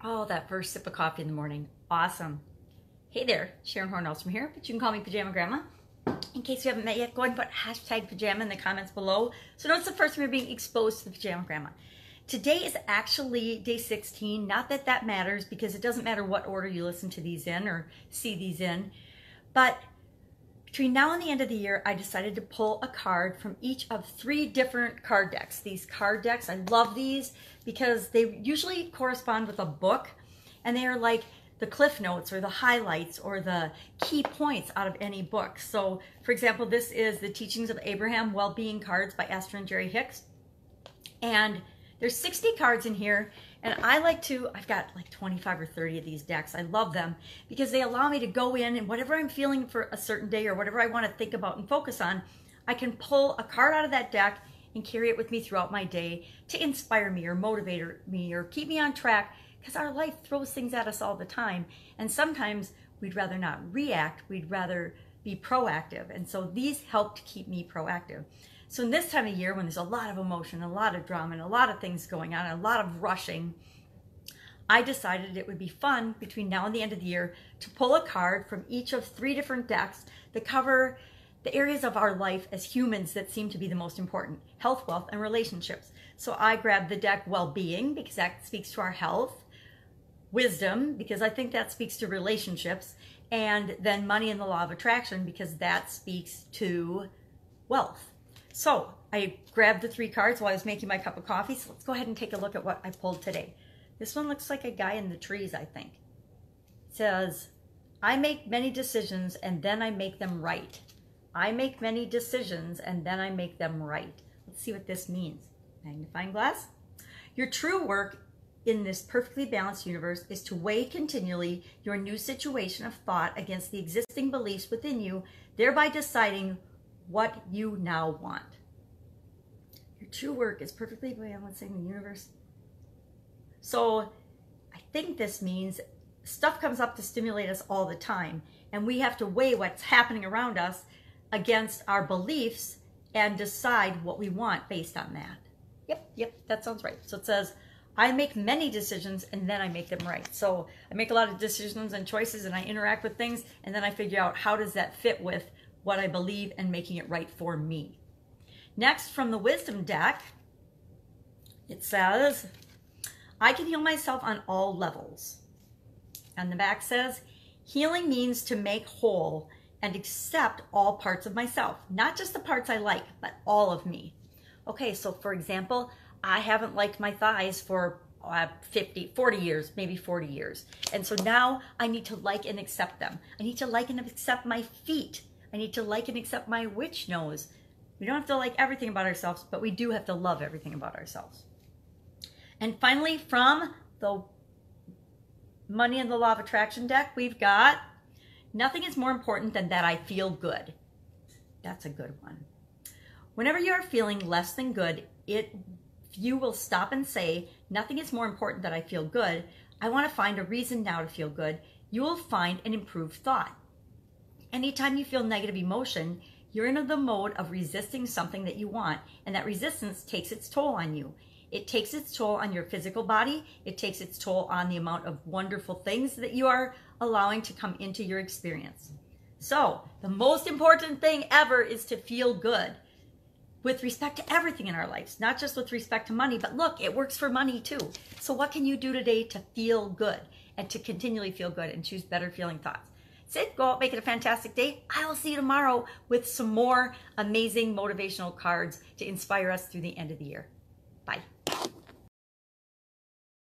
Oh, that first sip of coffee in the morning. Awesome. Hey there, Sharon Horne-Ellstrom here, but you can call me Pajama Grandma. In case you haven't met yet, go ahead and put hashtag pajama in the comments below. So know it's the first time you're being exposed to the Pajama Grandma. Today is actually day 16. Not that that matters, because it doesn't matter what order you listen to these in or see these in. But between now and the end of the year, I decided to pull a card from each of 3 different card decks. These card decks, I love these because they usually correspond with a book, and they are like the cliff notes or the highlights or the key points out of any book. So, for example, this is The Teachings of Abraham, Well-Being Cards by Esther and Jerry Hicks. And there's 60 cards in here, and I've got like 25 or 30 of these decks. I love them because they allow me to go in and whatever I'm feeling for a certain day or whatever I want to think about and focus on, I can pull a card out of that deck and carry it with me throughout my day to inspire me or motivate me or keep me on track, because our life throws things at us all the time. And sometimes we'd rather not react, we'd rather be proactive. And so these help to keep me proactive. So in this time of year, when there's a lot of emotion, a lot of drama, and a lot of things going on, and a lot of rushing, I decided it would be fun between now and the end of the year to pull a card from each of 3 different decks that cover the areas of our life as humans that seem to be the most important: health, wealth, and relationships. So I grabbed the deck Well-Being because that speaks to our health, Wisdom because I think that speaks to relationships, and then Money and the Law of Attraction because that speaks to wealth. So I grabbed the 3 cards while I was making my cup of coffee. So let's go ahead and take a look at what I pulled today. This one looks like a guy in the trees, I think. It says, I make many decisions and then I make them right. I make many decisions and then I make them right. Let's see what this means. Magnifying glass. Your true work in this perfectly balanced universe is to weigh continually your new situation of thought against the existing beliefs within you, thereby deciding what you now want. Your true work is perfectly balanced in the universe. So I think this means stuff comes up to stimulate us all the time, and we have to weigh what's happening around us against our beliefs and decide what we want based on that. Yep, that sounds right. So it says, I make many decisions and then I make them right. So I make a lot of decisions and choices and I interact with things, and then I figure out how does that fit with what I believe and making it right for me. Next, from the Wisdom deck, it says, I can heal myself on all levels. And the back says, healing means to make whole and accept all parts of myself, not just the parts I like, but all of me. Okay, so for example, I haven't liked my thighs for 40 years, maybe 40 years. And so now I need to like and accept them. I need to like and accept my feet. I need to like and accept my witch nose. We don't have to like everything about ourselves, but we do have to love everything about ourselves. And finally, from the Money and the Law of Attraction deck, we've got, nothing is more important than that I feel good. That's a good one. Whenever you are feeling less than good, you will stop and say, nothing is more important than I feel good. I want to find a reason now to feel good. You will find an improved thought. Anytime you feel negative emotion, you're in the mode of resisting something that you want, and that resistance takes its toll on you. It takes its toll on your physical body. It takes its toll on the amount of wonderful things that you are allowing to come into your experience. So the most important thing ever is to feel good with respect to everything in our lives, not just with respect to money, but look, it works for money too. So what can you do today to feel good and to continually feel good and choose better feeling thoughts? That's it. Go out, make it a fantastic day. I will see you tomorrow with some more amazing motivational cards to inspire us through the end of the year. Bye.